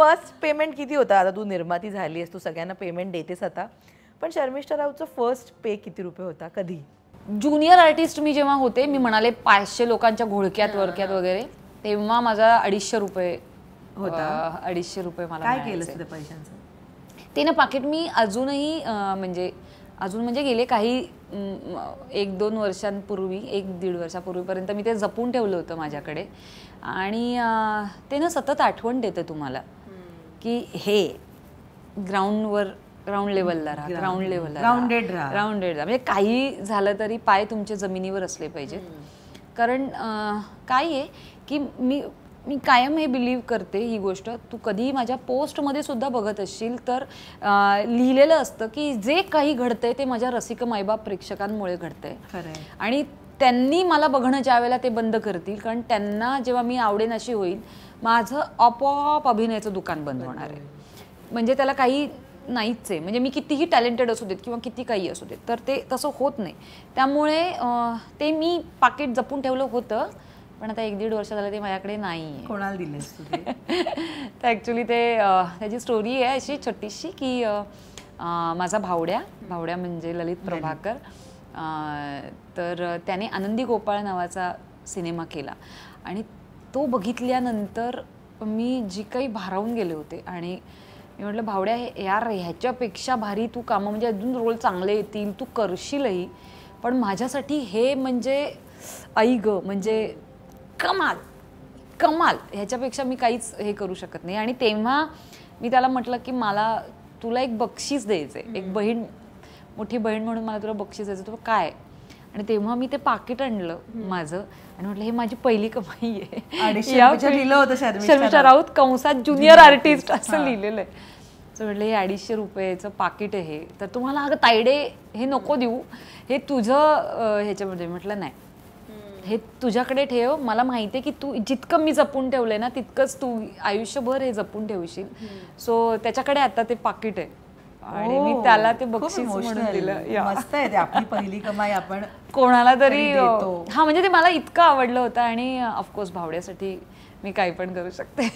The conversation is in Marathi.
फर्स्ट पेमेंट किती होता? आता तू निर्माती झालीस, तू सगळ्यांना पेमेंट देतेस आता, पण शर्मिष्ठा राऊतचा फर्स्ट पे किती रुपये होता? कधी? ज्युनियर आर्टिस्ट मी जेव्हा होते, मी म्हणाले 500 लोकांच्या घोळक्यात वरक्यात वगैरे, तेव्हा माझा 250 रुपये होता. 250 रुपये मला काय केलं त्या पैशांचं? ते ना पाकिट मी अजूनही म्हणजे गेले काही 1-2 वर्षांपूर्वी, 1-1.5 वर्षापूर्वीपर्यंत मी ते जपून ठेवलं होतं माझ्याकडे. आणि ते ना सतत आठवण देते तुम्हाला की हे ग्राउंड लेवलला राहा, ग्राउंड लेवलला ग्राउंडेड म्हणजे काही झालं तरी पाय तुमचे जमिनीवर असले पाहिजेत. कारण काय आहे की मी कायम हे बिलीव्ह करते, ही गोष्ट तू कधीही माझ्या पोस्टमध्ये सुद्धा बघत असशील तर लिहिलेलं असतं की जे काही घडतंय ते माझ्या रसिक मायबाप प्रेक्षकांमुळे घडतंय. आणि त्यांनी मला बघणं ज्या वेळेला ते बंद करतील, कारण त्यांना जेव्हा मी आवडेन अशी होईल, माझं आपोआप अभिनयाचं दुकान बंद होणार आहे. म्हणजे त्याला काही नाहीच आहे. म्हणजे मी कितीही टॅलेंटेड असू देत किंवा किती काही असू देत, तर ते तसं होत नाही. त्यामुळे ते मी पाकिट जपून ठेवलं होतं, पण आता 1-1.5 वर्ष झालं ते माझ्याकडे नाही आहे. कोणाला दिलेस तू ते? तर ॲक्च्युली त्याची स्टोरी आहे अशी छोटीशी की माझा भावड्या म्हणजे ललित प्रभाकर, तर त्याने आनंदी गोपाळ नावाचा सिनेमा केला. आणि तो बघितल्यानंतर मी जी काही भारावून गेले होते आणि मी म्हटलं भावड्या यार ह्याच्यापेक्षा भारी तू कामं, म्हणजे अजून रोल चांगले येतील, तू करशीलही, पण माझ्यासाठी हे म्हणजे आई ग, म्हणजे कमाल ह्याच्यापेक्षा मी काहीच हे करू शकत नाही. आणि तेव्हा मी त्याला म्हटलं की मला तुला एक बक्षीस द्यायचंय, एक मोठी बहीण म्हणून मला तुला बक्षीस द्यायचं. तो काय? आणि तेव्हा मी ते पाकिट आणलं माझं आणि म्हटलं हे माझी पहिली कमाई आहे. शर्मिष्ठा राऊत कंसात ज्युनियर आर्टिस्ट असं लिहिलेलं आहे. तर म्हटलं हे 250 रुपयाचं पाकिट आहे, तर तुम्हाला अगं तायडे हे नको देऊ, हे तुझं ह्याच्यामध्ये. म्हटलं नाही, हे तुझ्याकडे ठेव, मला माहिती आहे की तू जितकं मी जपून ठेवलंय ना तितकंच तू आयुष्यभर हे जपून ठेवशील. सो त्याच्याकडे आता ते पाकिट आहे आणि मी त्याला ते बक्षीस म्हणून दिलं. मस्त आहे ते, आपली पहिली कमाई आपण कोणाला तरी. हा म्हणजे ते मला इतकं आवडलं होतं आणि ऑफकोर्स भावड्यासाठी मी काही पण करू शकते.